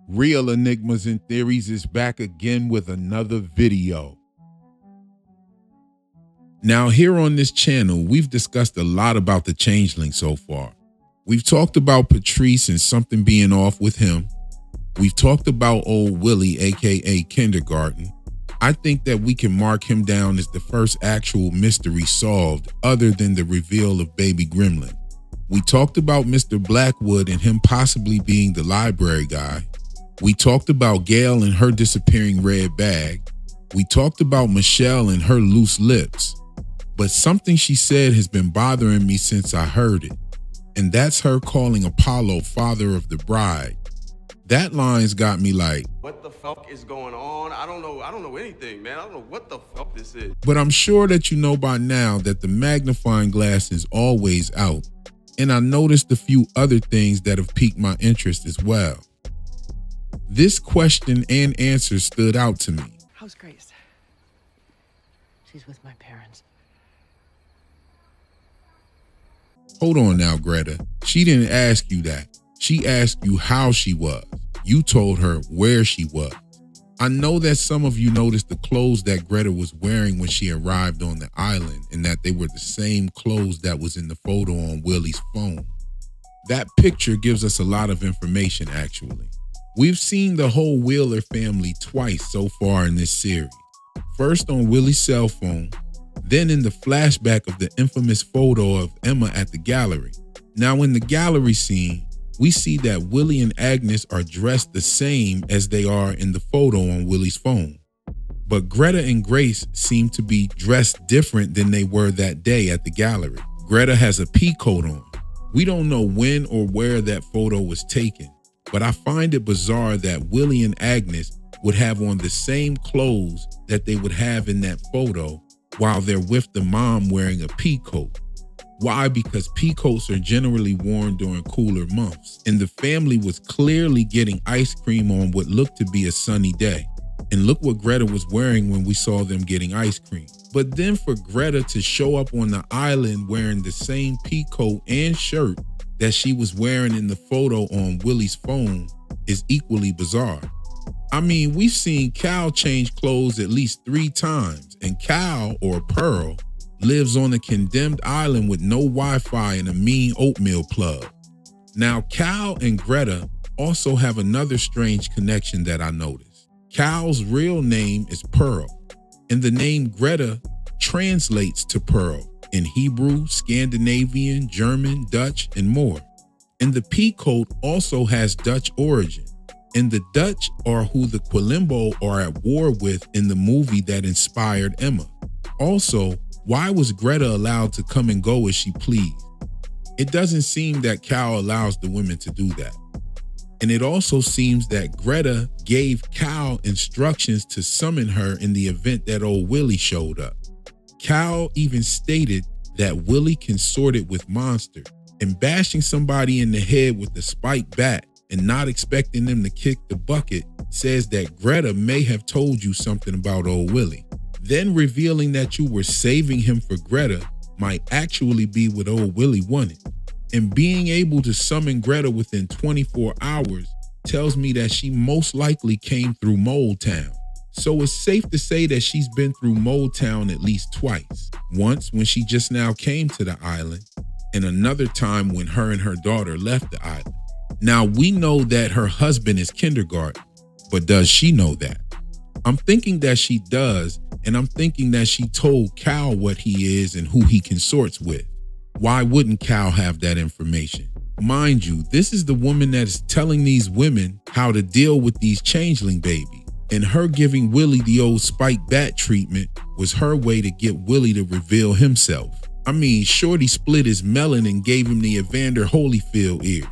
Real Enigmas and Theories is back again with another video. Now, here on this channel, we've discussed a lot about the Changeling so far. We've talked about Patrice and something being off with him. We've talked about old Willie, aka Kindergarten. I think that we can mark him down as the first actual mystery solved other than the reveal of Baby Gremlin. We talked about Mr. Blackwood and him possibly being the library guy. We talked about Gail and her disappearing red bag. We talked about Michelle and her loose lips. But something she said has been bothering me since I heard it. And that's her calling Apollo father of the bride. That line's got me like, what the fuck is going on? I don't know anything, man. I don't know what the fuck this is. But I'm sure that you know by now that the magnifying glass is always out. And I noticed a few other things that have piqued my interest as well. This question and answer stood out to me. How's Grace? She's with my parents. Hold on now, Greta. She didn't ask you that. She asked you how she was. You told her where she was. I know that some of you noticed the clothes that Greta was wearing when she arrived on the island and that they were the same clothes that was in the photo on Willie's phone. That picture gives us a lot of information, actually. We've seen the whole Wheeler family twice so far in this series. First on Willie's cell phone, then in the flashback of the infamous photo of Emma at the gallery. Now in the gallery scene, we see that Willie and Agnes are dressed the same as they are in the photo on Willie's phone. But Greta and Grace seem to be dressed different than they were that day at the gallery. Greta has a pea coat on. We don't know when or where that photo was taken, but I find it bizarre that Willie and Agnes would have on the same clothes that they would have in that photo while they're with the mom wearing a pea coat. Why? Because pea coats are generally worn during cooler months, and the family was clearly getting ice cream on what looked to be a sunny day. And look what Greta was wearing when we saw them getting ice cream. But then for Greta to show up on the island wearing the same pea coat and shirt that she was wearing in the photo on Willie's phone is equally bizarre. I mean, we've seen Cal change clothes at least 3 times, and Cal, or Pearl, lives on a condemned island with no Wi-Fi and a mean oatmeal plug. Now, Cal and Greta also have another strange connection that I noticed. Cal's real name is Pearl, and the name Greta translates to Pearl in Hebrew, Scandinavian, German, Dutch, and more. And the pea coat also has Dutch origin. And the Dutch are who the Quilombo are at war with in the movie that inspired Emma. Also, why was Greta allowed to come and go as she pleased? It doesn't seem that Cal allows the women to do that. And it also seems that Greta gave Cal instructions to summon her in the event that old Willie showed up. Cal even stated that Willie consorted with monsters, and bashing somebody in the head with a spiked bat and not expecting them to kick the bucket says that Greta may have told you something about old Willie. Then revealing that you were saving him for Greta might actually be what old Willie wanted. And being able to summon Greta within 24 hours tells me that she most likely came through Mole Town. So it's safe to say that she's been through Mole Town at least twice. Once when she just now came to the island, and another time when her and her daughter left the island. Now we know that her husband is Kindergarten, but does she know that? I'm thinking that she does, and I'm thinking that she told Cal what he is and who he consorts with. Why wouldn't Cal have that information? Mind you, this is the woman that is telling these women how to deal with these changeling babies. And her giving Willie the old spiked bat treatment was her way to get Willie to reveal himself. I mean, Shorty split his melon and gave him the Evander Holyfield ear.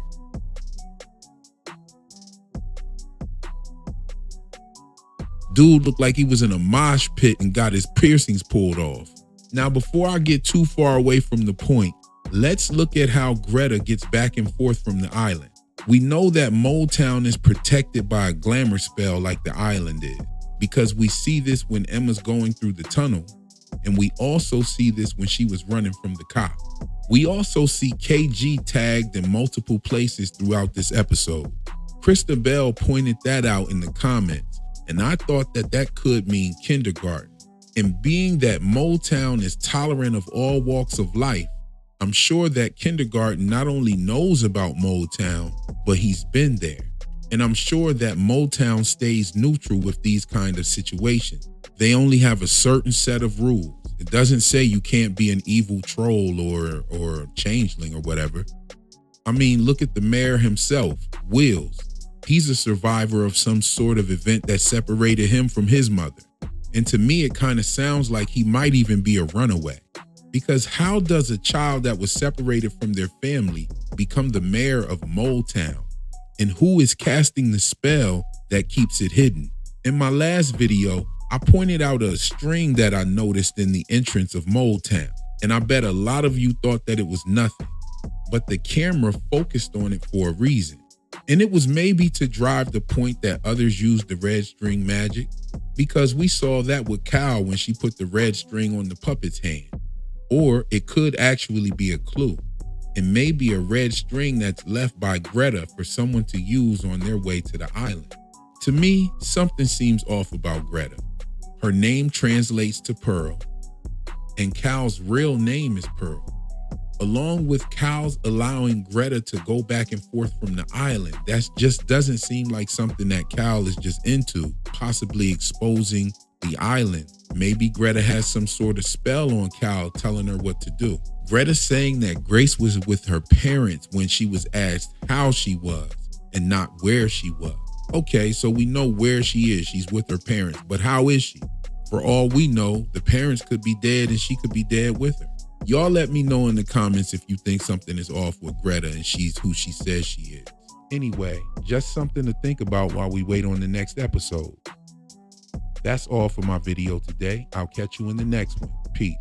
Dude looked like he was in a mosh pit and got his piercings pulled off. Now, before I get too far away from the point, let's look at how Greta gets back and forth from the island. We know that Mole Town is protected by a glamour spell like the island is, because we see this when Emma's going through the tunnel, and we also see this when she was running from the cop. We also see KG tagged in multiple places throughout this episode. Krista Bell pointed that out in the comments, and I thought that that could mean kindergarten. And being that Motown is tolerant of all walks of life, I'm sure that kindergarten not only knows about Motown, but he's been there. And I'm sure that Motown stays neutral with these kind of situations. They only have a certain set of rules. It doesn't say you can't be an evil troll or changeling or whatever. I mean, look at the mayor himself, Wills. He's a survivor of some sort of event that separated him from his mother. And to me, it kind of sounds like he might even be a runaway. Because how does a child that was separated from their family become the mayor of Motown? And who is casting the spell that keeps it hidden? In my last video, I pointed out a string that I noticed in the entrance of Motown. And I bet a lot of you thought that it was nothing. But the camera focused on it for a reason. And it was maybe to drive the point that others used the red string magic, because we saw that with Cal when she put the red string on the puppet's hand. Or it could actually be a clue, and maybe a red string that's left by Greta for someone to use on their way to the island. To me, something seems off about Greta. Her name translates to Pearl, and Cal's real name is Pearl. Along with Cal's allowing Greta to go back and forth from the island, that just doesn't seem like something that Cal is just into, possibly exposing the island. Maybe Greta has some sort of spell on Cal telling her what to do. Greta saying that Grace was with her parents when she was asked how she was and not where she was. Okay, so we know where she is. She's with her parents, but how is she? For all we know, the parents could be dead and she could be dead with her. Y'all let me know in the comments if you think something is off with Greta and she's who she says she is. Anyway, just something to think about while we wait on the next episode. That's all for my video today. I'll catch you in the next one. Peace.